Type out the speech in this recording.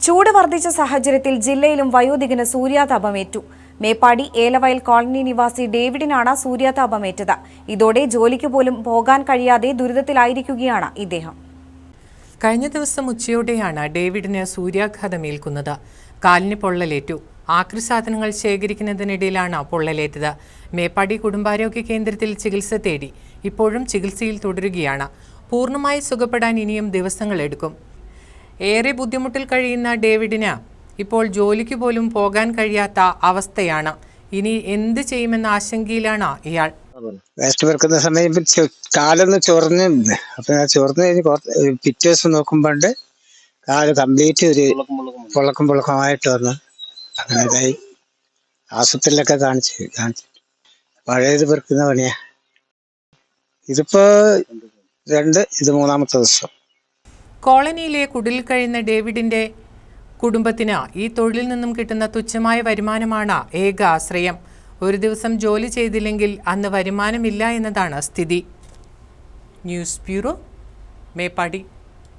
ചൂട് വർദ്ധിച്ച സാഹചര്യത്തിൽ ജില്ലയിലും വയോധികന് സൂര്യാതാപമേറ്റു. മേപ്പാടി ഏലവയൽ കോളനി നിവാസി ഡേവിഡിനാണ് സൂര്യാതാപമേറ്റത്. ഇതോടെ ജോലിക്ക് പോലും പോകാൻ കഴിയാതെ ദുരിതത്തിലായിരിക്കുകയാണ് ഇദ്ദേഹം. കഴിഞ്ഞ ദിവസം ഉച്ചയോടെയാണ് ഡേവിഡിന് സൂര്യാഘാതമേൽക്കുന്നത്. കാലിന് പൊള്ളലേറ്റു. ആക്രിസാധനങ്ങൾ ശേഖരിക്കുന്നതിനിടയിലാണ് പൊള്ളലേറ്റത്. മേപ്പാടി കുടുംബാരോഗ്യ കേന്ദ്രത്തിൽ ചികിത്സ തേടി. ഇപ്പോഴും ചികിത്സയിൽ തുടരുകയാണ്. പൂർണ്ണമായി സുഖപ്പെടാൻ ഇനിയും ദിവസങ്ങളെടുക്കും. ഏറെ ബുദ്ധിമുട്ടിൽ കഴിയുന്ന ഡേവിഡിന് ഇപ്പോൾ ജോലിക്ക് പോലും പോകാൻ കഴിയാത്ത അവസ്ഥയാണ്. ഇനി എന്ത് ചെയ്യുമെന്ന ആശങ്കയിലാണ് ഇയാൾ. വേസ്റ്റ് പെറുക്കുന്ന സമയം കാലൊന്ന് ചൊറിഞ്ഞിരുന്നു. അപ്പൊ ഞാൻ ചൊറിഞ്ഞു കഴിഞ്ഞ് പിറ്റേ ദിവസം നോക്കുമ്പോണ്ട് കാല് കംപ്ലീറ്റ് ഒരു പൊളക്കമായിട്ട് വന്നു. അങ്ങനെ ഇതായി ആശുപത്രിയിലൊക്കെ കാണിച്ചു. പഴയത് പെറുക്കുന്ന പണിയാ. ഇതിപ്പോ ഇത് മൂന്നാമത്തെ ദിവസം. കോളനിയിലെ കുടിലിൽ കഴിയുന്ന ഡേവിഡിന്റെ കുടുംബത്തിന് ഈ തൊഴിലിൽ നിന്നും കിട്ടുന്ന തുച്ഛമായ വരുമാനമാണ് ഏക ആശ്രയം. ഒരു ദിവസം ജോലി ചെയ്തില്ലെങ്കിൽ അന്ന് വരുമാനമില്ല എന്നതാണ് സ്ഥിതി. News bureau, Meppadi.